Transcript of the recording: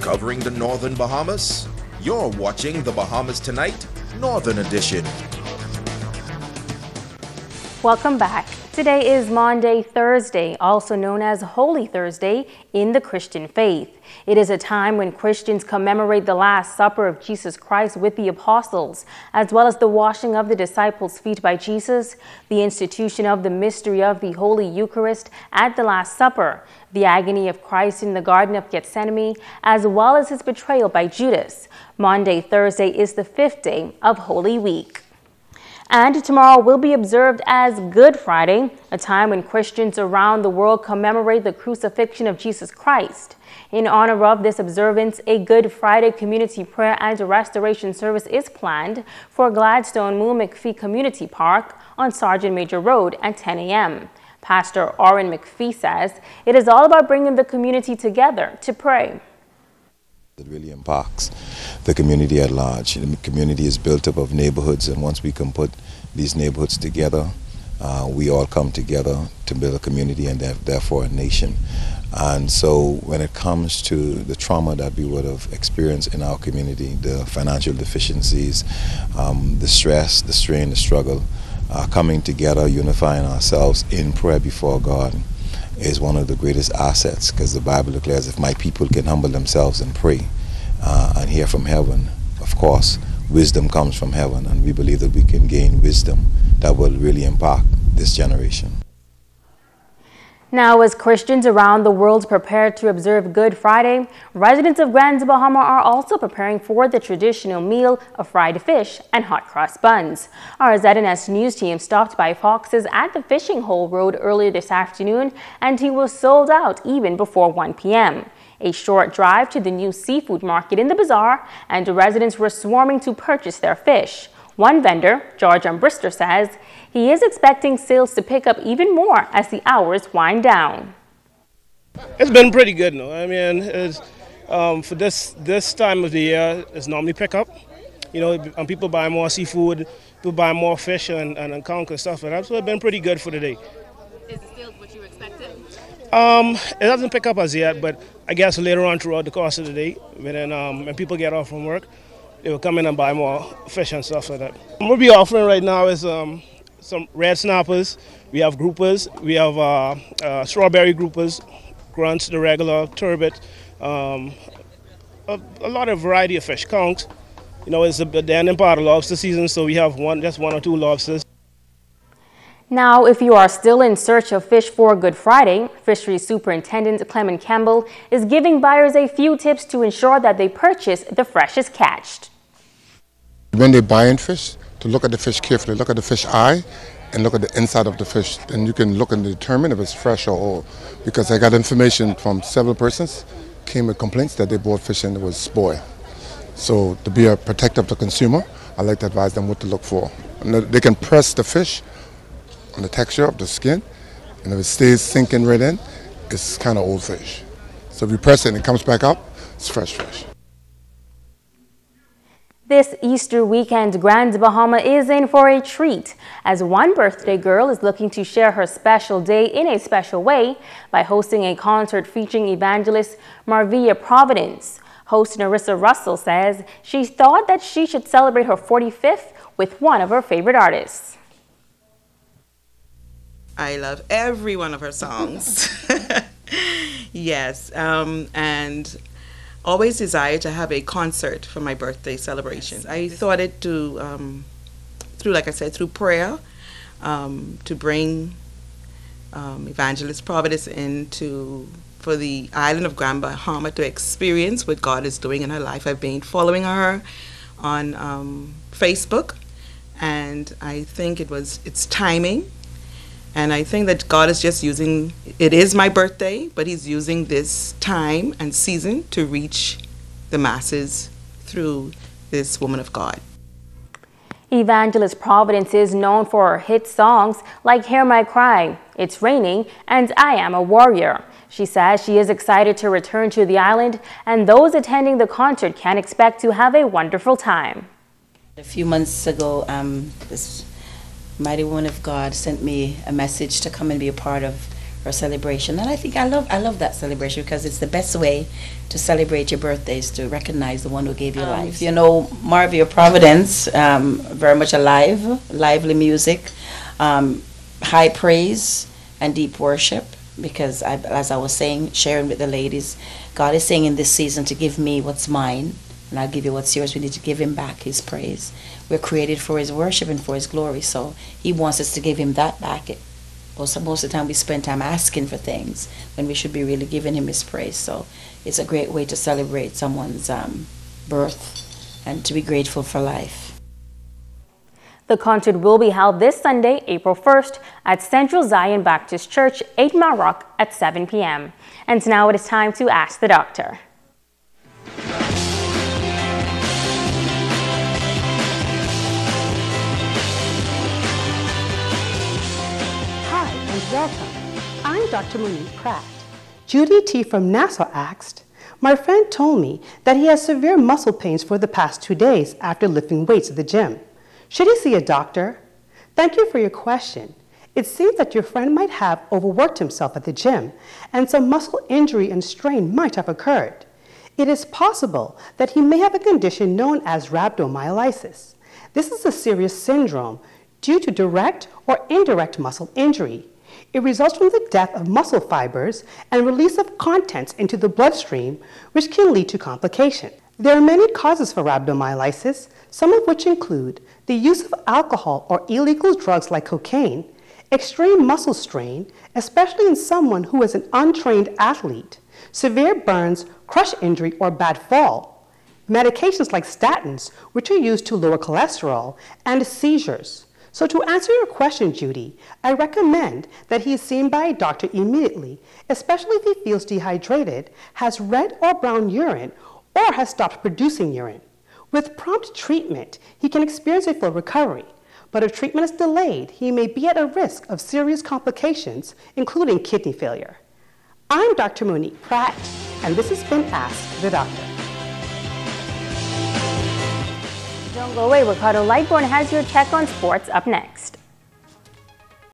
covering the Northern Bahamas? You're watching the Bahamas Tonight, Northern Edition. Welcome back. Today is Maundy Thursday, also known as Holy Thursday in the Christian faith. It is a time when Christians commemorate the Last Supper of Jesus Christ with the apostles, as well as the washing of the disciples' feet by Jesus, the institution of the mystery of the Holy Eucharist at the Last Supper, the agony of Christ in the Garden of Gethsemane, as well as his betrayal by Judas. Maundy Thursday is the 5th day of Holy Week. And tomorrow will be observed as Good Friday, a time when Christians around the world commemorate the crucifixion of Jesus Christ. In honor of this observance, a Good Friday community prayer and restoration service is planned for Gladstone Moon McPhee Community Park on Sergeant Major Road at 10 a.m. Pastor Orrin McPhee says it is all about bringing the community together to pray. It really impacts the community at large. The community is built up of neighborhoods, and once we can put these neighborhoods together, we all come together to build a community and therefore a nation. And so when it comes to the trauma that we would have experienced in our community, the financial deficiencies, the stress, the strain, the struggle, coming together, unifying ourselves in prayer before God is one of the greatest assets, because the Bible declares if my people can humble themselves and pray and hear from heaven, of course, wisdom comes from heaven, and we believe that we can gain wisdom that will really impact this generation. Now, as Christians around the world prepare to observe Good Friday, residents of Grand Bahama are also preparing for the traditional meal of fried fish and hot cross buns. Our ZNS News team stopped by Fox's at the Fishing Hole Road earlier this afternoon, and he was sold out even before 1 p.m. A short drive to the new seafood market in the bazaar, and the residents were swarming to purchase their fish. One vendor, George Umbrister, says he is expecting sales to pick up even more as the hours wind down. It's been pretty good, no? I mean, it's, for this time of the year, it's normally pick up. You know, people buy more seafood, people buy more fish and conch and stuff like that. So it's been pretty good for the day. Is it still what you expected? It doesn't pick up as yet, but I guess later on throughout the course of the day, when people get off from work, they will come in and buy more fish and stuff like that. What we'll be offering right now is some red snappers, we have groupers, we have strawberry groupers, grunts, the regular, turbot, a lot of variety of fish. Conch, you know, it's the ending part of lobster season, so we have just one or two lobsters. Now, if you are still in search of fish for Good Friday, Fisheries Superintendent Clement Campbell is giving buyers a few tips to ensure that they purchase the freshest catch. When they're buying fish, to look at the fish carefully, look at the fish eye and look at the inside of the fish. Then you can look and determine if it's fresh or old. Because I got information from several persons came with complaints that they bought fish and it was spoiled. So to be a protector of the consumer, I like to advise them what to look for. And they can press the fish on the texture of the skin, and if it stays sinking right in, it's kind of old fish. So if you press it and it comes back up, it's fresh fish. This Easter weekend, Grand Bahama is in for a treat, as one birthday girl is looking to share her special day in a special way by hosting a concert featuring evangelist Marvia Providence. Host Narissa Russell says she thought that she should celebrate her 45th with one of her favorite artists. I love every one of her songs. Yes, and always desired to have a concert for my birthday celebration. I thought it to, like I said, through prayer, to bring Evangelist Providence for the island of Grand Bahama to experience what God is doing in her life. I've been following her on Facebook, and I think it's timing. And I think that God is just using, it is my birthday, but he's using this time and season to reach the masses through this woman of God. Evangelist Providence is known for her hit songs like Hear My Cry, It's Raining, and I Am a Warrior. She says she is excited to return to the island, and those attending the concert can expect to have a wonderful time. A few months ago, this mighty woman of God sent me a message to come and be a part of her celebration. And I think I love that celebration because it's the best way to celebrate your birthdays, to recognize the one who gave you life. You know, Marvia Providence, very much alive, lively music, high praise and deep worship. Because as I was saying, sharing with the ladies, God is saying in this season to give me what's mine, and I'll give you what's yours. We need to give him back his praise. We're created for his worship and for his glory, so he wants us to give him that back. Most of the time we spend time asking for things when we should be really giving him his praise. So it's a great way to celebrate someone's birth and to be grateful for life. The concert will be held this Sunday, April 1st at Central Zion Baptist Church, 8 Mile Rock at 7 p.m. And now it is time to Ask the Doctor. Hi and welcome. I'm Dr. Monique Pratt. Judy T. from Nassau asked, my friend told me that he has severe muscle pains for the past 2 days after lifting weights at the gym. Should he see a doctor? Thank you for your question. It seems that your friend might have overworked himself at the gym, and some muscle injury and strain might have occurred. It is possible that he may have a condition known as rhabdomyolysis. This is a serious syndrome due to direct or indirect muscle injury. It results from the death of muscle fibers and release of contents into the bloodstream, which can lead to complications. There are many causes for rhabdomyolysis, some of which include the use of alcohol or illegal drugs like cocaine, extreme muscle strain, especially in someone who is an untrained athlete, severe burns, crush injury, or bad fall, medications like statins, which are used to lower cholesterol, and seizures. So to answer your question, Judy, I recommend that he is seen by a doctor immediately, especially if he feels dehydrated, has red or brown urine, or has stopped producing urine. With prompt treatment, he can experience a full recovery, but if treatment is delayed, he may be at a risk of serious complications, including kidney failure. I'm Dr. Monique Pratt, and this has been Ask the Doctor. Don't go away, Ricardo Lightborn has your check on sports up next.